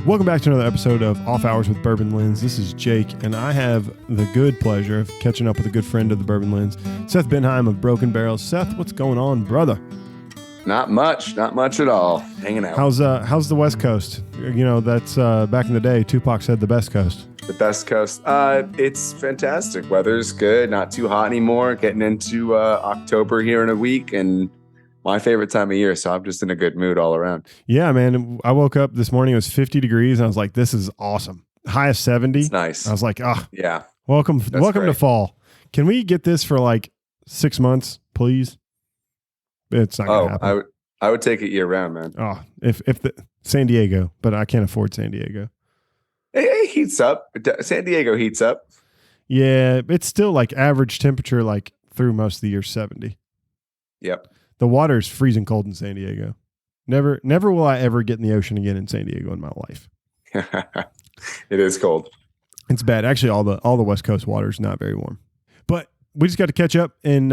Welcome back to another episode of Off Hours with Bourbon Lens. This is Jake, and I have the good pleasure of catching up with a good friend of the Bourbon Lens, Seth Benhaim of Broken Barrels. Seth, what's going on, brother? Not much at all. Hanging out. How's the West Coast? You know, that's back in the day, Tupac said the best coast. The best coast. It's fantastic. Weather's good. Not too hot anymore. Getting into October here in a week, and my favorite time of year, so I'm just in a good mood all around. Yeah, man. I woke up this morning, it was 50 degrees, and I was like, this is awesome. High of 70. It's nice. I was like, yeah. Welcome to fall. Can we get this for like 6 months, please? It's not going to happen. I would take it year round, man. Oh, if the San Diego, but I can't afford San Diego. It heats up. San Diego heats up. Yeah, it's still like average temperature, like through most of the year, 70. Yep. The water's freezing cold in San Diego. Never will I ever get in the ocean again in San Diego in my life. It is cold. It's bad. Actually, all the West Coast water is not very warm. But we just got to catch up in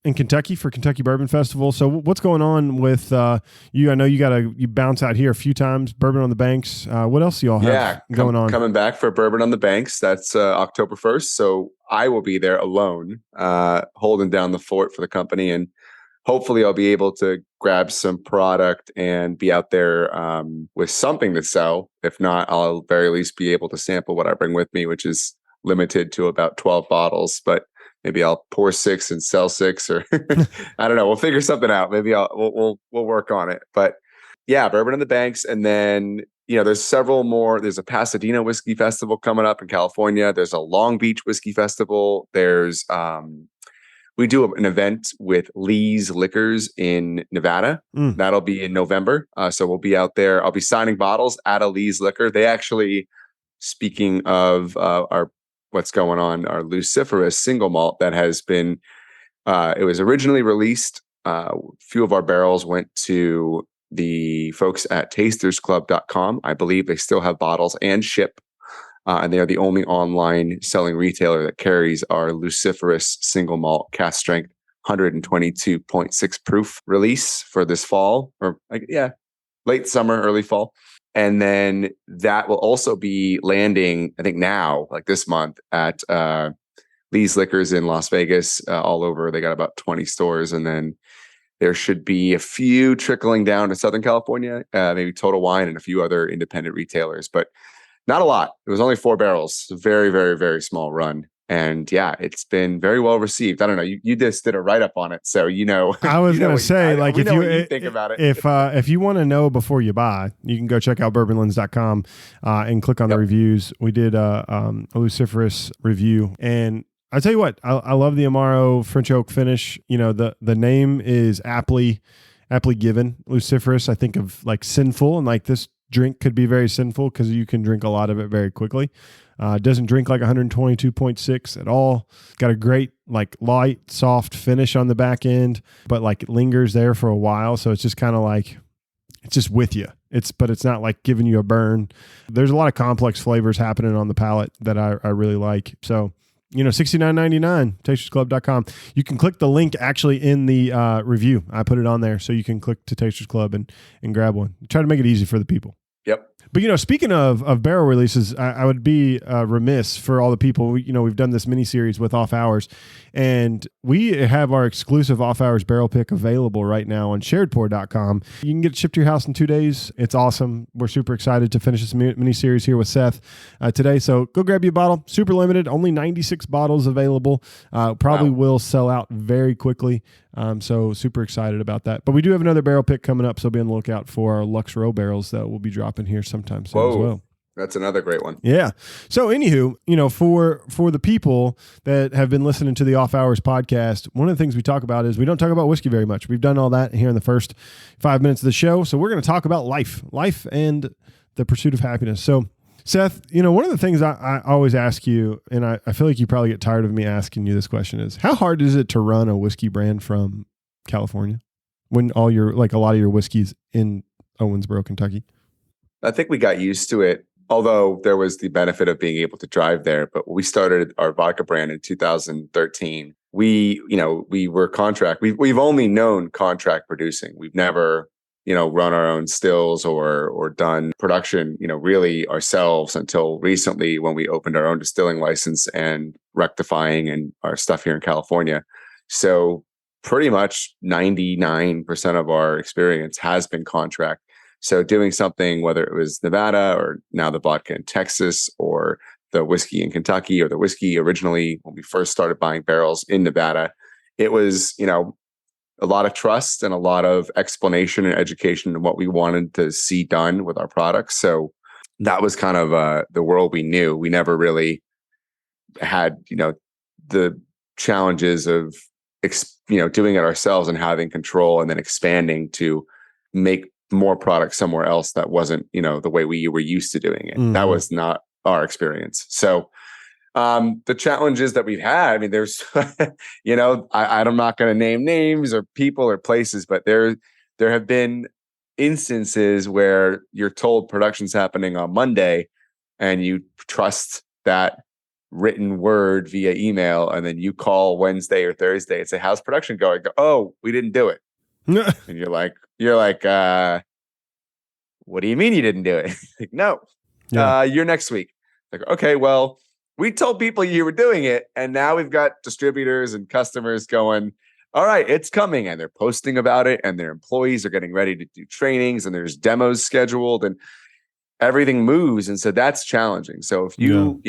Kentucky for Kentucky Bourbon Festival. So what's going on with you? I know you bounce out here a few times. Bourbon on the Banks. What else do y'all have going on? Coming back for Bourbon on the Banks. That's October 1st. So I will be there alone, holding down the fort for the company, and hopefully I'll be able to grab some product and be out there with something to sell. If not, I'll at very least be able to sample what I bring with me, which is limited to about 12 bottles. But maybe I'll pour 6 and sell 6, or I don't know. We'll figure something out. Maybe we'll work on it. But yeah, Bourbon on the Banks, and then there's several more. There's a Pasadena Whiskey Festival coming up in California. There's a Long Beach Whiskey Festival. There's we do an event with Lee's Liquors in Nevada. That'll be in November. So we'll be out there. I'll be signing bottles at a Lee's Liquor. They actually, speaking of what's going on, our Luciferous single malt that has been, it was originally released. A few of our barrels went to the folks at tastersclub.com. I believe they still have bottles and ship. And they are the only online selling retailer that carries our Luciferous single malt cast strength 122.6 proof release for this fall, or late summer, early fall. And then that will also be landing, I think now, like this month, at Lee's Liquors in Las Vegas, all over. They got about 20 stores. And then there should be a few trickling down to Southern California, maybe Total Wine and a few other independent retailers. But not a lot. It was only 4 barrels. Very, very, very small run. And yeah, it's been very well received. I don't know. You just did a write up on it, so I was going to say, like, if you think about it, if you want to know before you buy, you can go check out bourbonlens.com and click on the reviews. We did a Luciferous review, and I tell you what, I love the Amaro French oak finish. The name is aptly given. Luciferous, I think of like sinful, and like this drink could be very sinful because you can drink a lot of it very quickly. Doesn't drink like 122.6 at all. Got a great like light, soft finish on the back end, but like it lingers there for a while. So it's just kind of like, it's just with you. But it's not like giving you a burn. There's a lot of complex flavors happening on the palate that I really like. So, $69.99, tastersclub.com. You can click the link actually in the review. I put it on there, so you can click to Tasters Club and grab one. Try to make it easy for the people. Yep. But, speaking of barrel releases, I would be remiss for all the people. We've done this mini series with Off Hours, and we have our exclusive Off Hours barrel pick available right now on sharedpour.com. You can get it shipped to your house in 2 days. It's awesome. We're super excited to finish this mini series here with Seth today. So go grab you a bottle. Super limited. Only 96 bottles available. Probably will sell out very quickly. So super excited about that. But we do have another barrel pick coming up, so be on the lookout for our Lux Row barrels that will be dropping here sometime soon as well. That's another great one. Yeah. So anywho, for the people that have been listening to the Off Hours podcast, one of the things we talk about is we don't talk about whiskey very much. We've done all that here in the first 5 minutes of the show. So we're going to talk about life and the pursuit of happiness. So Seth, one of the things I always ask you, and I feel like you probably get tired of me asking you this question, is how hard is it to run a whiskey brand from California when a lot of your whiskey's in Owensboro, Kentucky? I think we got used to it, although there was the benefit of being able to drive there. But when we started our vodka brand in 2013, we were contract. We've only known contract producing. We've never run our own stills or done production, really ourselves until recently when we opened our own distilling license and rectifying and our stuff here in California. So pretty much 99% of our experience has been contract. So doing something, whether it was Nevada or now the vodka in Texas or the whiskey in Kentucky or the whiskey originally when we first started buying barrels in Nevada, it was, a lot of trust and a lot of explanation and education of what we wanted to see done with our products. So that was kind of the world we knew. We never really had, the challenges of, doing it ourselves and having control and then expanding to make more products somewhere else that wasn't, the way we were used to doing it. Mm-hmm. That was not our experience. So the challenges that we've had, I mean, there's, I'm not going to name names or people or places, but there have been instances where you're told production's happening on Monday and you trust that written word via email. And then you call Wednesday or Thursday and say, how's production going? Go, oh, we didn't do it. And you're like, what do you mean you didn't do it? Like, no, you're next week. Like, okay, well, we told people you were doing it, and now we've got distributors and customers going, all right, it's coming, and they're posting about it, and their employees are getting ready to do trainings, and there's demos scheduled, and everything moves. And so that's challenging. So if you,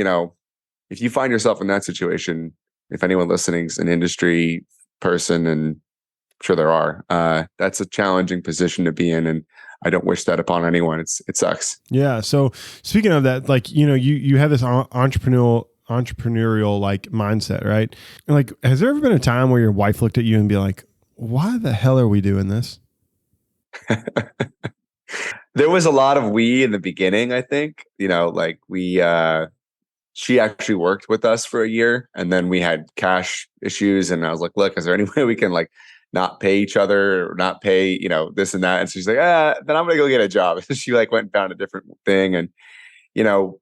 if you find yourself in that situation, if anyone listening is an industry person, and I'm sure there are, that's a challenging position to be in. And I don't wish that upon anyone. It sucks. Yeah. So speaking of that, like, you have this entrepreneurial like mindset, right? And like, has there ever been a time where your wife looked at you and be like, why the hell are we doing this? There was a lot of we in the beginning, I think, like she actually worked with us for a year and then we had cash issues. And I was like, look, is there any way we can like not pay each other or not pay, this and that? And so she's like, then I'm going to go get a job. So she like went and found a different thing. And,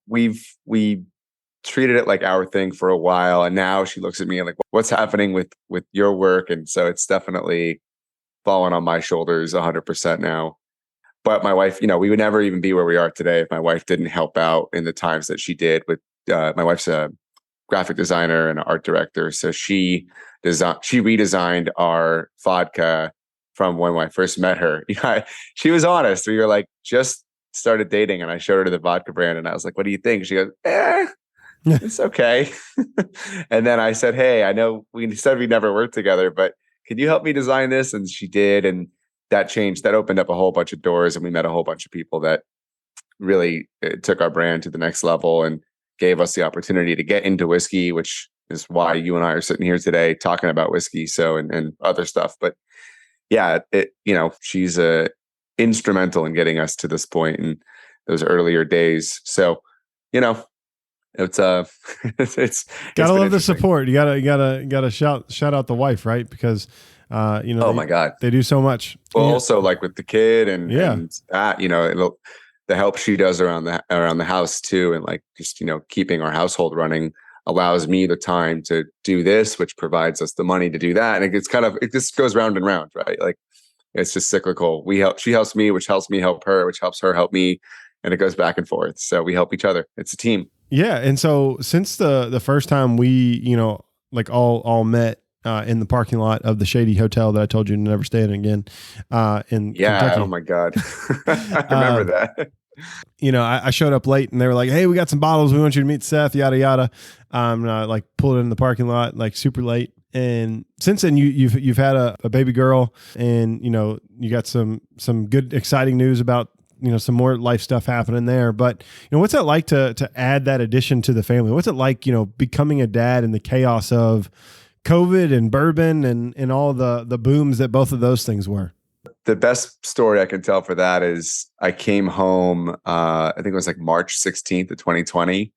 we treated it like our thing for a while. And now she looks at me and like, what's happening with your work? And so it's definitely fallen on my shoulders 100% now. But my wife, we would never even be where we are today if my wife didn't help out in the times that she did with, my wife's a graphic designer and an art director. So she redesigned our vodka from when I first met her. She was honest. We were like, just started dating and I showed her the vodka brand and I was like, what do you think? She goes, it's okay. And then I said, hey, I know we said we never worked together, but could you help me design this? And she did. And that opened up a whole bunch of doors and we met a whole bunch of people that really took our brand to the next level and gave us the opportunity to get into whiskey, which is why you and I are sitting here today talking about whiskey. So, and other stuff, but yeah, she's instrumental in getting us to this point in those earlier days. So, it's gotta love the support. You gotta shout out the wife, right? Because my God, they do so much. Well, also like with the kid and that, the help she does around the house too, and like just keeping our household running allows me the time to do this, which provides us the money to do that, and it just goes round and round, right? Like it's just cyclical. She helps me, which helps me help her, which helps her help me, and it goes back and forth. So we help each other. It's a team. Yeah, and so since the first time we like all met in the parking lot of the shady hotel that I told you to never stay in again in Kentucky. Oh my God. I remember that. I showed up late and they were like, hey, we got some bottles. We want you to meet Seth, yada, yada. And I like pulled it in the parking lot, like super late. And since then you've had a baby girl and, you got some good, exciting news about, some more life stuff happening there. But, what's it like to add that addition to the family? What's it like, becoming a dad in the chaos of COVID and bourbon and all the booms that both of those things were? The best story I can tell for that is I came home, I think it was like March 16th of 2020.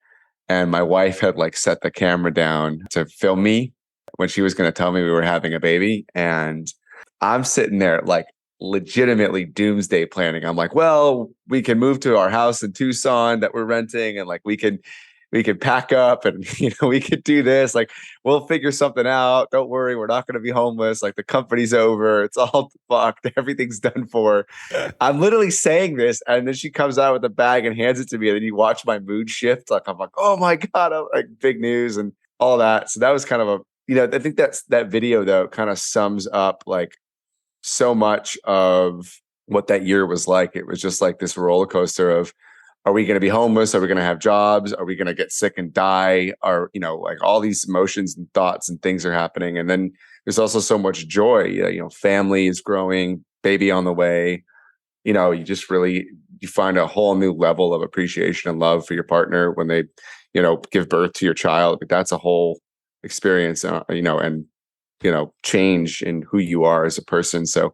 And my wife had like set the camera down to film me when she was going to tell me we were having a baby. And I'm sitting there like legitimately doomsday planning. I'm like, well, we can move to our house in Tucson that we're renting. And like, we can we could pack up and, we could do this. Like, we'll figure something out. Don't worry. We're not going to be homeless. Like, the company's over. It's all fucked. Everything's done for. I'm literally saying this. And then she comes out with a bag and hands it to me. And then you watch my mood shift. Like, I'm like, oh my God, like big news and all that. So that was kind of I think that video though kind of sums up like so much of what that year was like. It was just like this roller coaster of, are we going to be homeless? Are we going to have jobs? Are we going to get sick and die? Are, like all these emotions and thoughts and things are happening. And then there's also so much joy. Family is growing, baby on the way. You just really, you find a whole new level of appreciation and love for your partner when they, give birth to your child. But that's a whole experience, and, change in who you are as a person. So,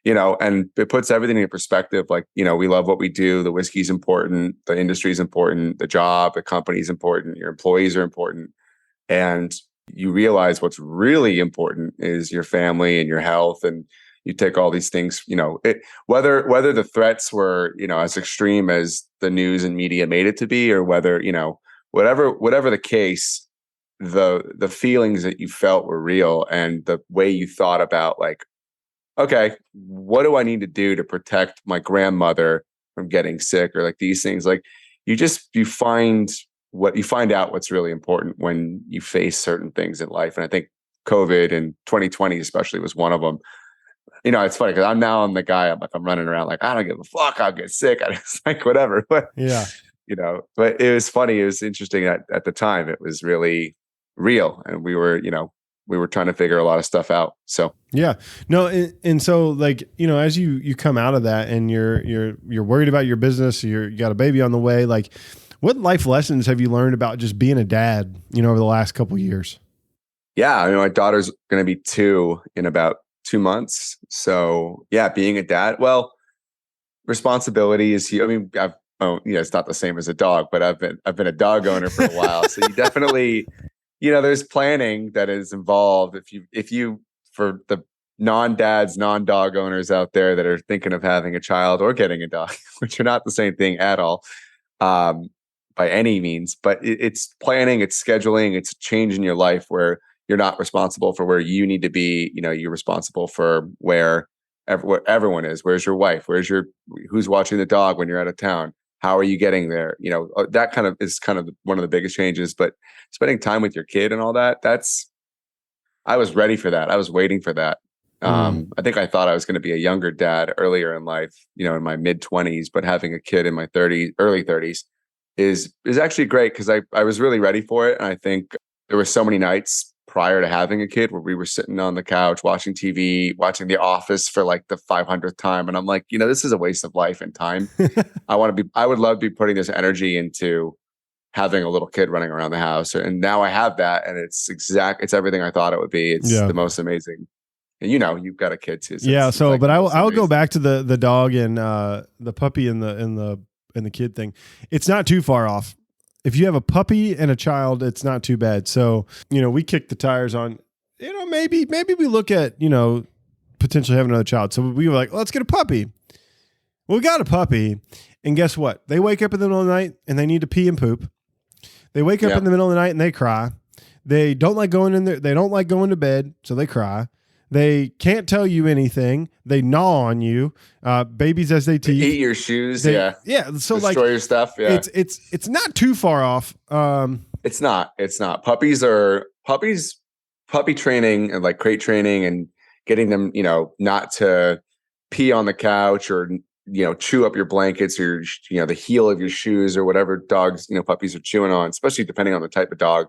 and it puts everything in perspective. Like, we love what we do. The whiskey's important. The industry's important. The job, the company's important. Your employees are important. And you realize what's really important is your family and your health. And you take all these things, whether the threats were, as extreme as the news and media made it to be, or whether, whatever the case, the feelings that you felt were real, and the way you thought about, like, okay, what do I need to do to protect my grandmother from getting sick, or like these things? Like, you find out what's really important when you face certain things in life. And I think COVID and 2020 especially was one of them. It's funny because I'm the guy, I'm running around like, I don't give a fuck, I'll get sick. I just like whatever. But yeah, but it was funny. It was interesting at the time. It was really real, and we were trying to figure a lot of stuff out. So yeah, no, and so like as you come out of that, and you're worried about your business, you got a baby on the way. Like, what life lessons have you learned about just being a dad? Over the last couple of years. Yeah, my daughter's going to be 2 in about 2 months. So yeah, being a dad, well, responsibility is huge. I mean, it's not the same as a dog, but I've been a dog owner for a while. So you definitely. There's planning that is involved. If you, for the non-dads, non-dog owners out there that are thinking of having a child or getting a dog, which are not the same thing at all, by any means, but it's planning, it's scheduling, it's a change in your life where you're not responsible for where you need to be. You're responsible for where everyone is. Where's your wife? Who's watching the dog when you're out of town? How are you getting there? That kind of is kind of one of the biggest changes. But spending time with your kid and all that, I was ready for that. I was waiting for that. I think I thought I was going to be a younger dad earlier in life, in my mid-20s, but having a kid in my early 30s is actually great, because I was really ready for it. And I think there were so many nights prior to having a kid where we were sitting on the couch watching TV, watching The Office for like the 500th time. And I'm like, this is a waste of life and time. I would love to be putting this energy into having a little kid running around the house. And now I have that, and it's everything I thought it would be. It's the most amazing. And you've got a kid too. So yeah. So, like, but I'll go back to the dog and the puppy and the kid thing. It's not too far off. If you have a puppy and a child, it's not too bad. So, we kick the tires on, maybe we look at, potentially having another child. So we were like, let's get a puppy. Well, we got a puppy, and guess what? They wake up in the middle of the night and they need to pee and poop. They wake up in the middle of the night and they cry. They don't like going in there. They don't like going to bed, so they cry. They can't tell you anything. They gnaw on you. Babies as they teeth. They eat your shoes. So destroy your stuff. Yeah. It's not too far off. It's not. Puppy training and like crate training and getting them, not to pee on the couch or, chew up your blankets or, the heel of your shoes or whatever dogs, puppies are chewing on, especially depending on the type of dog,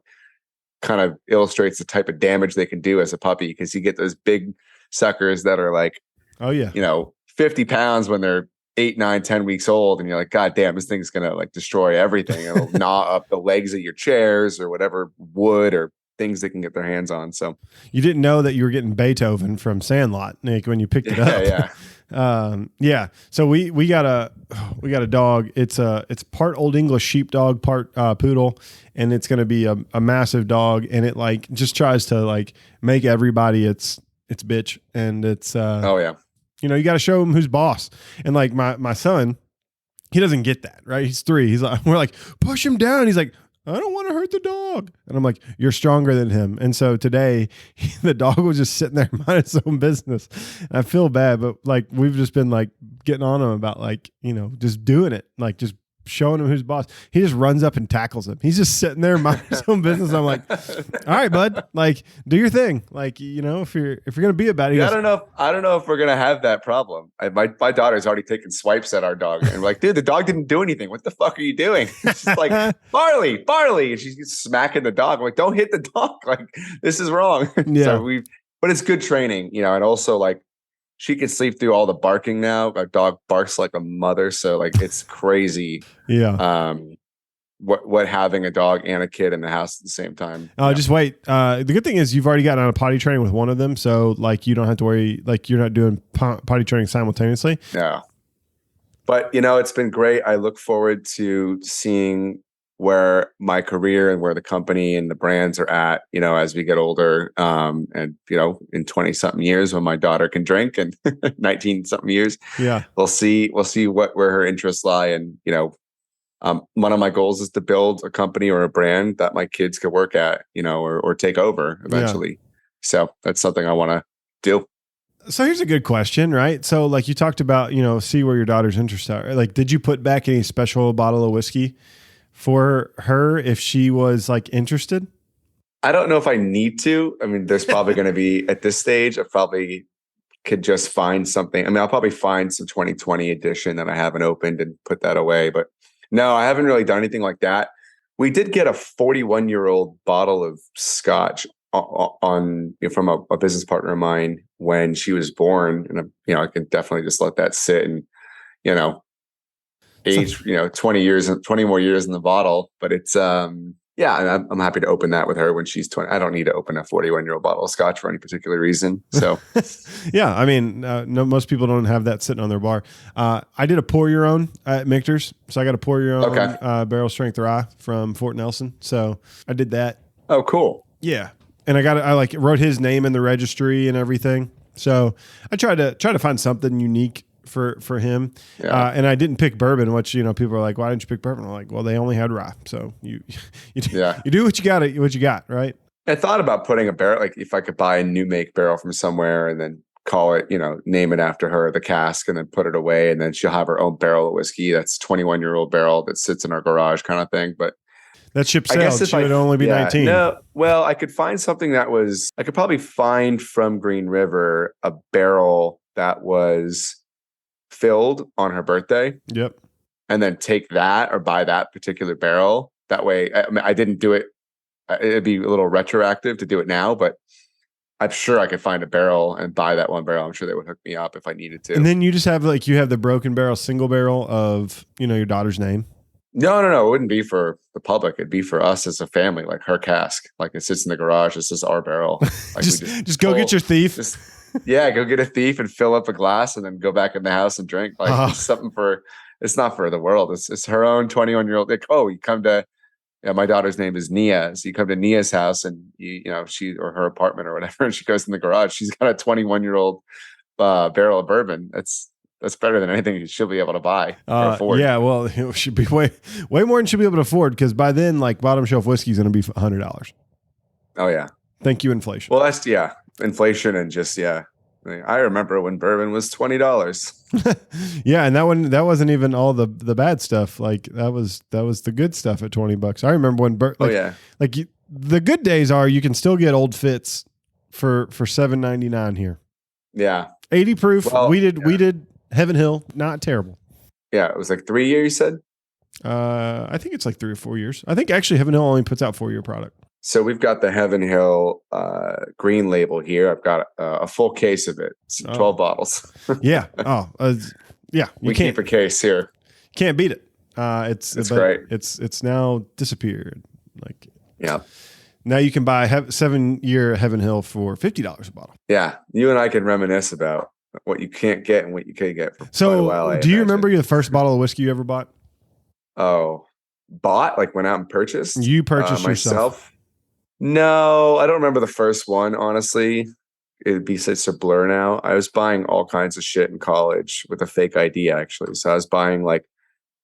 kind of illustrates the type of damage they can do as a puppy. Because you get those big suckers that are like, 50 pounds when they're 8, 9, 10 weeks old. And you're like, God damn, this thing's going to like destroy everything. It'll gnaw up the legs of your chairs or whatever wood or things they can get their hands on. So you didn't know that you were getting Beethoven from Sandlot, Nick, when you picked it up. So we got a dog. It's part Old English sheepdog, part poodle, and it's going to be a massive dog. And it like just tries to like make everybody its bitch. And it's, you got to show him who's boss. And like my son, he doesn't get that, right? He's 3. He's like, we're like, push him down. He's like, I don't want to hurt the dog. And I'm like, you're stronger than him. And so today the dog was just sitting there minding his own business. And I feel bad, but like, we've just been like getting on him about like, just doing it, like just showing him who's boss. He just runs up and tackles him. He's just sitting there minding his own business. I'm like, all right, bud, like do your thing. Like, if you're going to be about it. I don't know if we're going to have that problem. My daughter's already taking swipes at our dog and we're like, dude, the dog didn't do anything. What the fuck are you doing? It's just like Barley. And she's smacking the dog. I'm like, don't hit the dog. Like, this is wrong. Yeah. But it's good training, and also like, she can sleep through all the barking now. Our dog barks like a mother. So like, it's crazy. Yeah. What having a dog and a kid in the house at the same time. Just wait. The good thing is you've already gotten on a potty training with one of them. So like, you don't have to worry, like you're not doing potty training simultaneously. Yeah. But it's been great. I look forward to seeing where my career and where the company and the brands are at, as we get older. And, in 20 something years when my daughter can drink and 19 something years, we'll see where her interests lie. And, one of my goals is to build a company or a brand that my kids could work at, or take over eventually. Yeah. So that's something I want to do. So here's a good question, right? So like you talked about, see where your daughter's interests are. Like, did you put back any special bottle of whiskey for her if she was like interested? I don't know if I need to. I mean, there's probably going to be at this stage, I probably could just find something. I mean, I'll probably find some 2020 edition that I haven't opened and put that away. But no, I haven't really done anything like that. We did get a 41-year-old bottle of scotch from a business partner of mine when she was born. And, I can definitely just let that sit and, age, 20 more years in the bottle, but it's, I'm happy to open that with her when she's 20. I don't need to open a 41-year-old bottle of scotch for any particular reason. So, yeah, I mean, no, most people don't have that sitting on their bar. I did a pour your own at Michter's. So I got a pour your own barrel strength rye from Fort Nelson. So I did that. Oh, cool. Yeah. And I wrote his name in the registry and everything. So I tried to find something unique for him. Yeah. And I didn't pick bourbon, which, people are like, why didn't you pick bourbon? I'm like, well, they only had rye. So you do what you got. Right. I thought about putting a barrel, like if I could buy a new make barrel from somewhere and then call it, name it after her, the cask, and then put it away. And then she'll have her own barrel of whiskey. That's 21-year-old barrel that sits in our garage kind of thing. But that ship sailed. She would only be 19. No, well, I could find something I could probably find from Green River a barrel that was filled on her birthday. Yep. And then take that or buy that particular barrel. That way, I didn't do it. It'd be a little retroactive to do it now, but I'm sure I could find a barrel and buy that one barrel. I'm sure they would hook me up if I needed to. And then you just have you have the broken barrel, single barrel of, your daughter's name. No. It wouldn't be for the public. It'd be for us as a family, like her cask. Like it sits in the garage. This is our barrel. Like just go get your thief. Go get a thief and fill up a glass and then go back in the house and drink. Like it's not for the world. It's her own 21-year-old. Like, you come to, my daughter's name is Nia. So you come to Nia's house and she or her apartment or whatever, and she goes in the garage. She's got a 21-year-old barrel of bourbon. That's better than anything she'll be able to buy or afford. Yeah, well, it should be way more than she'll be able to afford because by then, like bottom shelf whiskey is going to be $100. Oh yeah. Thank you, inflation. Well, that's inflation and just I remember when bourbon was $20. Yeah, and that wasn't even all the bad stuff. Like that was the good stuff at $20. I remember when the good days are you can still get old fits for $7.99 here. Yeah, 80 proof. Well, we did Heaven Hill, not terrible. Yeah, it was like 3 years. You said. I think it's like 3 or 4 years. I think actually Heaven Hill only puts out 4-year product. So we've got the Heaven Hill green label here. I've got a full case of it. It's 12 bottles. Yeah. Oh, yeah. We keep a case here. Can't beat it. It's great. It's now disappeared. Like yeah. Now you can buy 7-year Heaven Hill for $50 a bottle. Yeah, you and I can reminisce about what you can't get and what you can get for quite a while. Do you remember the first bottle of whiskey you ever bought? Oh, went out and purchased? You purchased myself? No, I don't remember the first one, honestly. It'd be such a blur now. I was buying all kinds of shit in college with a fake ID, actually. So I was buying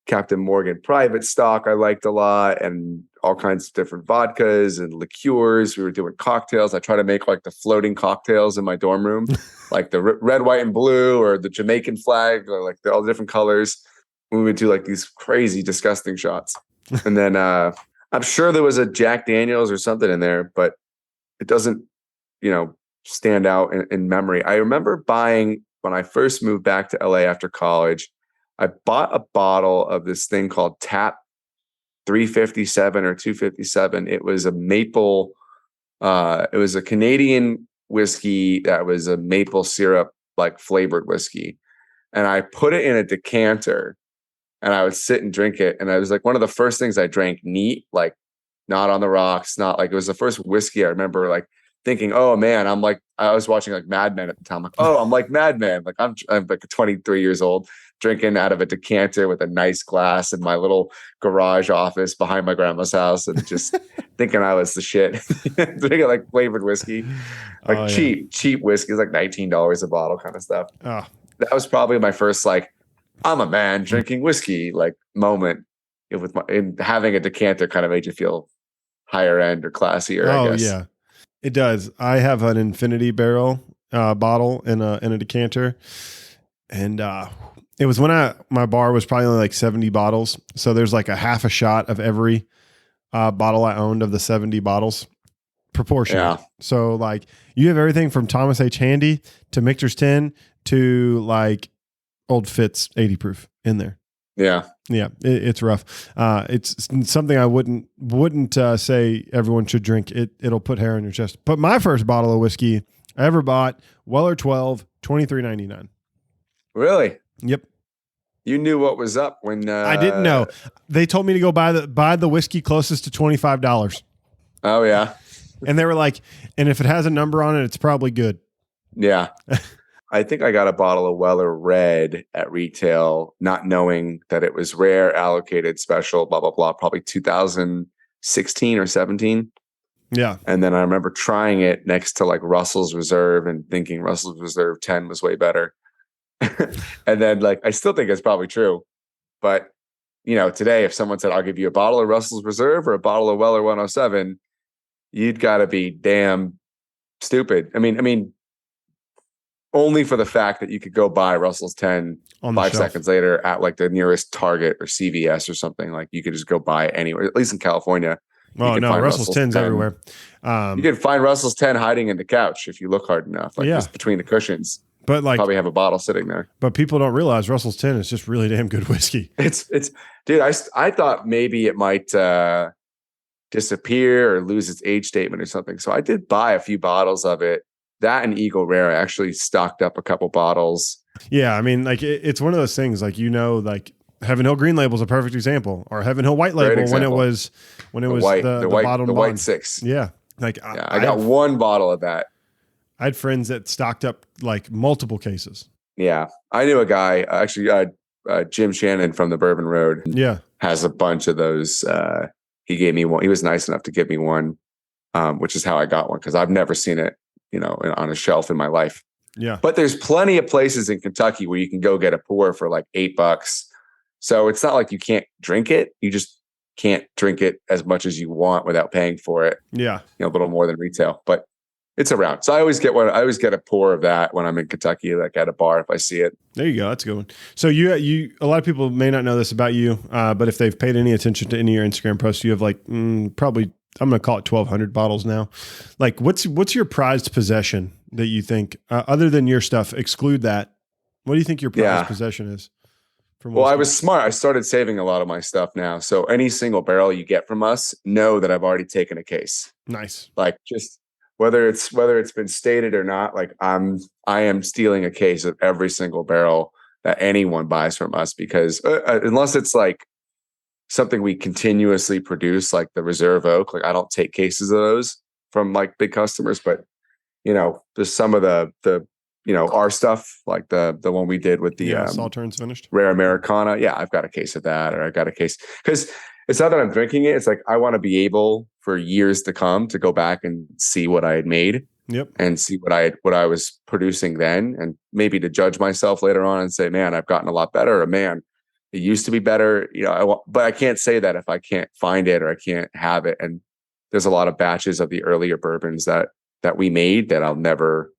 Captain Morgan Private Stock I liked a lot, and all kinds of different vodkas and liqueurs. We were doing cocktails. I try to make like the floating cocktails in my dorm room, like the red, white, and blue, or the Jamaican flag, or like all the different colors. We would do like these crazy, disgusting shots. And then I'm sure there was a Jack Daniels or something in there, but it doesn't, stand out in memory. I remember buying, when I first moved back to LA after college, I bought a bottle of this thing called Tap 357 or 257. It was a maple, it was a Canadian whiskey that was a maple syrup, like flavored whiskey. And I put it in a decanter and I would sit and drink it. And I was like one of the first things I drank neat, like not on the rocks, not like, it was the first whiskey I remember like thinking, oh man, I was watching like Mad Men at the time. Like, oh, I'm like Mad Men. Like I'm like 23 years old, drinking out of a decanter with a nice glass in my little garage office behind my grandma's house, and just thinking I was the shit. Drinking like flavored whiskey, like cheap whiskey. It's like $19 a bottle kind of stuff. Oh. That was probably my first like, I'm a man drinking whiskey like moment. In having a decanter kind of made you feel higher end or classier. I guess. Yeah. It does. I have an infinity barrel bottle in a decanter, and it was when my bar was probably only like 70 bottles. So there's like a half a shot of every bottle I owned of the 70 bottles, proportional. Yeah. So like you have everything from Thomas H. Handy to Michter's 10 to like Old Fitz 80 proof in there. Yeah. Yeah. It's rough. It's something I wouldn't say everyone should drink. It'll put hair on your chest. But my first bottle of whiskey I ever bought, Weller 12, $23.99. Really? Yep. You knew what was up when I didn't know. They told me to go buy the whiskey closest to $25. Oh yeah. And they were like, and if it has a number on it, it's probably good. Yeah. I think I got a bottle of Weller Red at retail, not knowing that it was rare, allocated, special, blah, blah, blah, probably 2016 or 17. Yeah. And then I remember trying it next to like Russell's Reserve and thinking Russell's Reserve 10 was way better. And then like, I still think it's probably true. But, today, if someone said, I'll give you a bottle of Russell's Reserve or a bottle of Weller 107, you'd got to be damn stupid. I mean, only for the fact that you could go buy Russell's 10 5 seconds later at like the nearest Target or CVS or something. Like you could just go buy it anywhere, at least in California. Oh no, Russell's 10's everywhere. You can find Russell's 10 hiding in the couch if you look hard enough, like just between the cushions. But like probably have a bottle sitting there. But people don't realize Russell's 10 is just really damn good whiskey. It's dude, I thought maybe it might disappear or lose its age statement or something. So I did buy a few bottles of it. That and Eagle Rare, I actually stocked up a couple bottles. Yeah, I mean, like it's one of those things. Like like Heaven Hill Green Label is a perfect example, or Heaven Hill White Label when it was the white 6. Yeah, like I got one bottle of that. I had friends that stocked up like multiple cases. Yeah, I knew a guy actually, Jim Shannon from the Bourbon Road. Yeah, has a bunch of those. He gave me one. He was nice enough to give me one, which is how I got one because I've never seen it. On a shelf in my life. Yeah. But there's plenty of places in Kentucky where you can go get a pour for like $8. So it's not like you can't drink it. You just can't drink it as much as you want without paying for it. Yeah. A little more than retail, but it's around. So I always get a pour of that when I'm in Kentucky, like at a bar, if I see it. There you go. That's a good one. So you a lot of people may not know this about you, but if they've paid any attention to any of your Instagram posts, you have like probably, I'm going to call it 1,200 bottles now. Like what's your prized possession that you think, other than your stuff, exclude that? What do you think your prized possession is? Well, I was smart. I started saving a lot of my stuff now. So any single barrel you get from us, know that I've already taken a case. Nice. Like just whether it's been stated or not, like I am stealing a case of every single barrel that anyone buys from us because unless it's like something we continuously produce, like the Reserve Oak, like I don't take cases of those from like big customers, but there's some of the our stuff, like the one we did with the Salterns finished Rare Americana. Yeah, I've got a case of that, or I got a case because it's not that I'm drinking it. It's like I want to be able for years to come to go back and see what I had made. Yep. And see what I was producing then, and maybe to judge myself later on and say, man, I've gotten a lot better, or man, It used to be better, but I can't say that if I can't find it or I can't have it. And there's a lot of batches of the earlier bourbons that we made that I'll never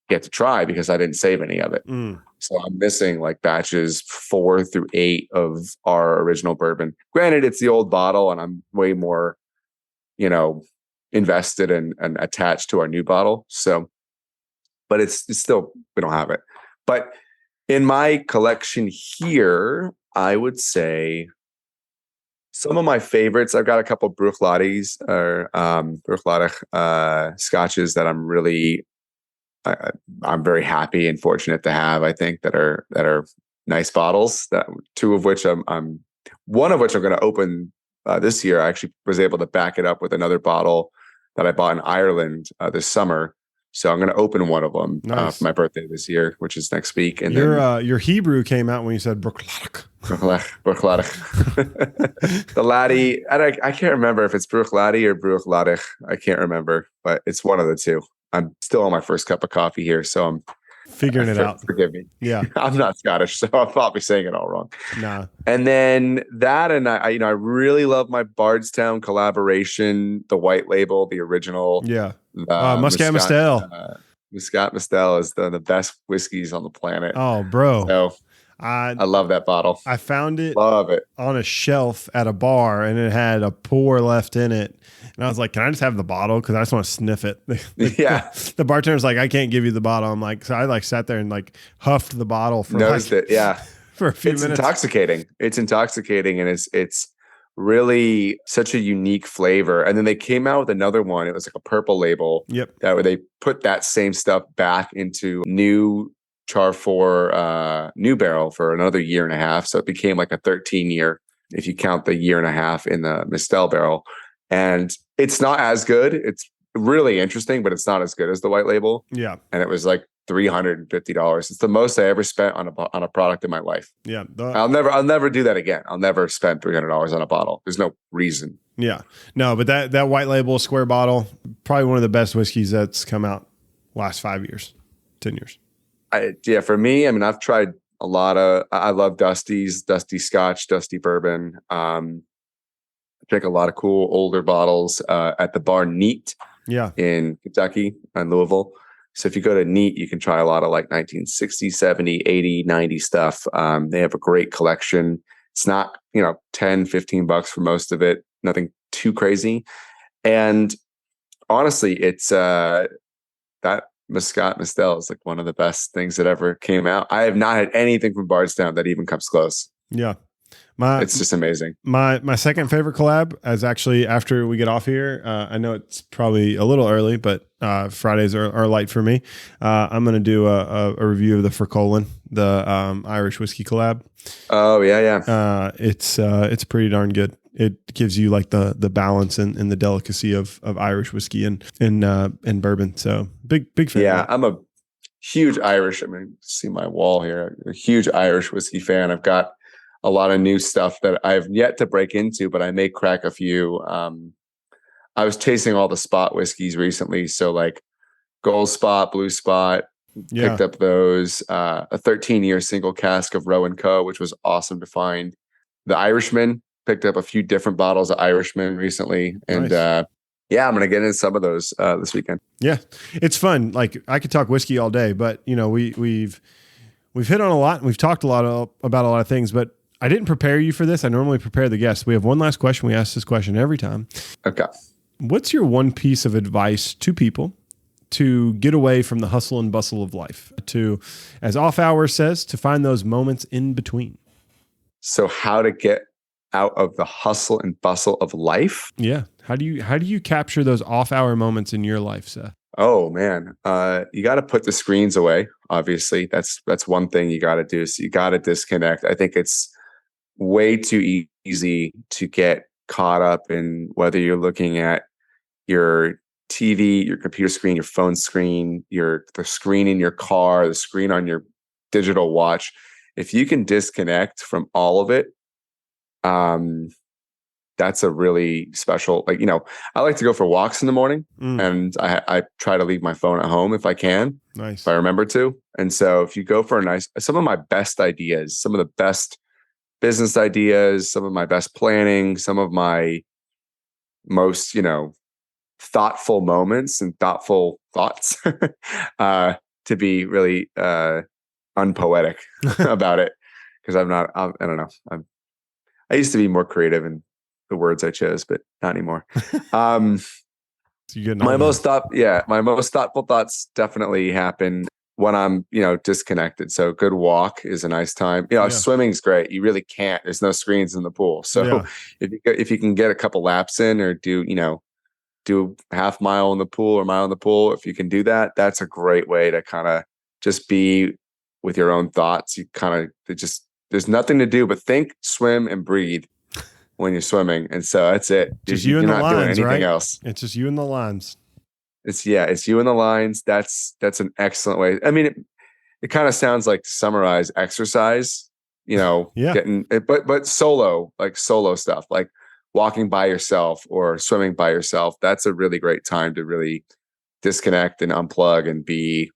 get to try because I didn't save any of it. So I'm missing like batches 4 through 8 of our original bourbon. Granted, it's the old bottle and I'm way more, invested and attached to our new bottle. So, but it's still, we don't have it. But in my collection here, I would say some of my favorites, I've got a couple Bruichladdich or scotches that I'm really, I'm very happy and fortunate to have. I think that are nice bottles. That two of which I'm one of which I'm going to open this year. I actually was able to back it up with another bottle that I bought in Ireland this summer. So I'm going to open one of them for my birthday this year, which is next week. And your Hebrew came out when you said Bruichladdich. The laddie, I can't remember if it's Bruichladdich or Bruichladdich. I can't remember, but it's one of the two. I'm still on my first cup of coffee here, so I'm figuring it out. Forgive me. Yeah, I'm not Scottish, so I'm probably saying it all wrong. Nah. And then that, and I really love my Bardstown collaboration, the white label, the original. Yeah. Muscat Mistel. Muscat Mistel is the best whiskeys on the planet. Oh, bro. So I love that bottle. I found it. Love it on a shelf at a bar, and it had a pour left in it. And I was like, "Can I just have the bottle? Because I just want to sniff it." The bartender's like, "I can't give you the bottle." I'm like, so I like sat there and like huffed the bottle for Noticed it, yeah, for a few minutes. Intoxicating. It's intoxicating, and it's really such a unique flavor. And then they came out with another one. It was like a purple label. Yep. Where they put that same stuff back into new char for new barrel for another year and a half. So it became like a 13-year if you count the year and a half in the Mistel barrel. And it's not as good. It's really interesting, but it's not as good as the white label. Yeah. And it was like $350. It's the most I ever spent on a product in my life. Yeah. I'll never do that again. I'll never spend $300 on a bottle. There's no reason. Yeah. No, but that white label square bottle, probably one of the best whiskeys that's come out last 5 years, 10 years. For me, I mean, I've tried a lot of, I love Dusty's, Dusty Scotch, Dusty Bourbon. I drink a lot of cool older bottles at the bar Neat in Kentucky and Louisville. So if you go to Neat, you can try a lot of like 1960, 70, 80, 90 stuff. They have a great collection. It's not, $10-15 for most of it. Nothing too crazy. And honestly, it's that Muscat Mistel is like one of the best things that ever came out. I have not had anything from Bardstown that even comes close. Yeah. It's just amazing. My second favorite collab is actually after we get off here. I know it's probably a little early, but Fridays are light for me. I'm going to do a review of the Fercolin, the Irish whiskey collab. Oh yeah. It's pretty darn good. It gives you like the balance and the delicacy of Irish whiskey and bourbon. So big fan. Yeah, I'm a huge Irish. I mean, see my wall here. A huge Irish whiskey fan. I've got a lot of new stuff that I've yet to break into, but I may crack a few. I was tasting all the spot whiskeys recently. So like Gold Spot, Blue Spot, picked up those, a 13-year single cask of Roe & Co., which was awesome to find. The Irishman, picked up a few different bottles of Irishman recently. And nice. I'm going to get into some of those this weekend. Yeah, it's fun. Like I could talk whiskey all day, but we've hit on a lot and we've talked a lot about a lot of things, but I didn't prepare you for this. I normally prepare the guests. We have one last question. We ask this question every time. Okay. What's your one piece of advice to people to get away from the hustle and bustle of life? To, as Off Hour says, to find those moments in between. So how to get out of the hustle and bustle of life? Yeah. How do you capture those off hour moments in your life, Seth? Oh man. You got to put the screens away. Obviously that's one thing you got to do. So you got to disconnect. I think it's way too easy to get caught up in whether you're looking at your TV, your computer screen, your phone screen, the screen in your car, the screen on your digital watch. If you can disconnect from all of it, that's a really special, I like to go for walks in the morning and I try to leave my phone at home if I can, if I remember to. And so if you go for some of my best ideas, some of the best business ideas, some of my best planning, some of my most, thoughtful moments and thoughtful thoughts, to be really unpoetic about it. Because I don't know. I used to be more creative in the words I chose, but not anymore. My most thoughtful thoughts definitely happen when I'm, disconnected. So good walk is a nice time. Swimming's great. You really can't. There's no screens in the pool. So if you can get a couple laps in, or do half mile in the pool or mile in the pool, if you can do that, that's a great way to kind of just be with your own thoughts. There's nothing to do but think, swim, and breathe when you're swimming. And so that's it. Just you and the lines, doing anything right? else. It's just you and the lines. It's you and the lines. That's an excellent way. I mean, it kind of sounds like, to summarize, exercise, but solo stuff, like walking by yourself or swimming by yourself. That's a really great time to really disconnect and unplug and be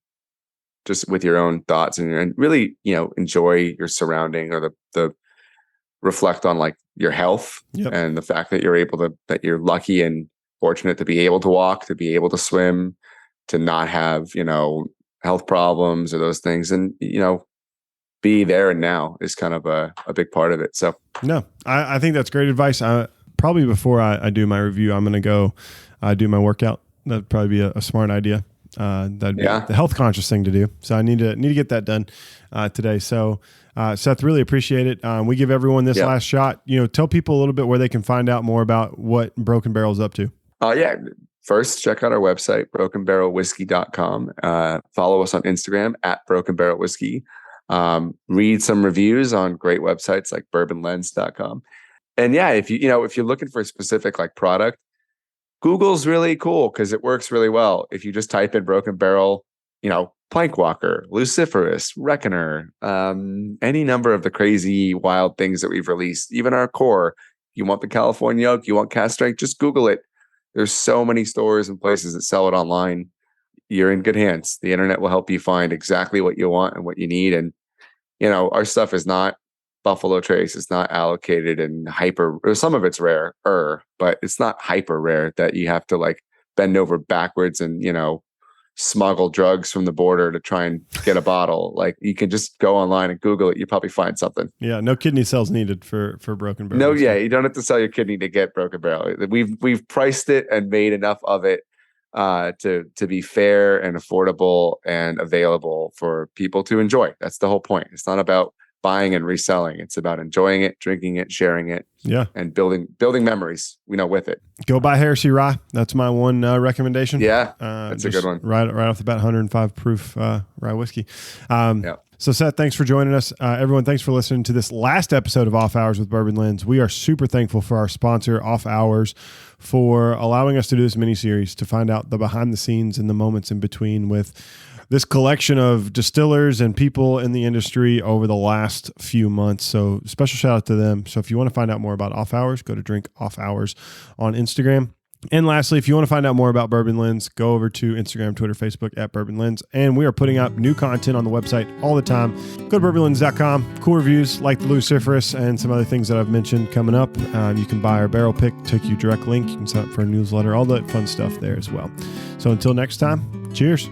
just with your own thoughts and really, enjoy your surrounding, or the reflect on like your health and the fact that that you're lucky and fortunate to be able to walk, to be able to swim, to not have, health problems or those things. And, be there and now is kind of a big part of it. So no, I think that's great advice. Probably before I do my review, I'm going to go do my workout. That'd probably be a smart idea. That'd be the health conscious thing to do. So I need to get that done today. So Seth, really appreciate it. We give everyone this last shot. Tell people a little bit where they can find out more about what Broken Barrel is up to. First, check out our website, brokenbarrelwhiskey.com. Follow us on Instagram @brokenbarrelwhiskey. Read some reviews on great websites like bourbonlens.com. And if you're looking for a specific like product, Google's really cool because it works really well. If you just type in Broken Barrel, plank walker, luciferous, reckoner, any number of the crazy wild things that we've released, even our core. You want the California oak, you want cast strength, just Google it. There's so many stores and places that sell it online. You're in good hands. The internet will help you find exactly what you want and what you need. And, our stuff is not Buffalo Trace. It's not allocated and hyper. Some of it's rare, but it's not hyper rare that you have to like bend over backwards and, smuggle drugs from the border to try and get a bottle. Like, you can just go online and Google it. You probably find something. Yeah. No kidney cells needed for Broken Barrel. No. Yeah. You don't have to sell your kidney to get Broken Barrel. We've priced it and made enough of it to be fair and affordable and available for people to enjoy. That's the whole point. It's not about buying and reselling. It's about enjoying it, drinking it, sharing it, and building memories, with it. Go buy Heresy Rye. That's my one recommendation. Yeah, that's a good one. Right off the bat, 105 proof rye whiskey. So Seth, thanks for joining us. Everyone, thanks for listening to this last episode of Off Hours with Bourbon Lens. We are super thankful for our sponsor, Off Hours, for allowing us to do this mini-series to find out the behind the scenes and the moments in between with this collection of distillers and people in the industry over the last few months. So special shout out to them. So if you want to find out more about Off Hours, go to Drink Off Hours on Instagram. And lastly, if you want to find out more about Bourbon Lens, go over to Instagram, Twitter, Facebook @Bourbon Lens. And we are putting up new content on the website all the time. Go to bourbonlens.com. Cool reviews like the Luciferous and some other things that I've mentioned coming up. You can buy our barrel pick, take you direct link. You can sign up for a newsletter, all that fun stuff there as well. So until next time, cheers.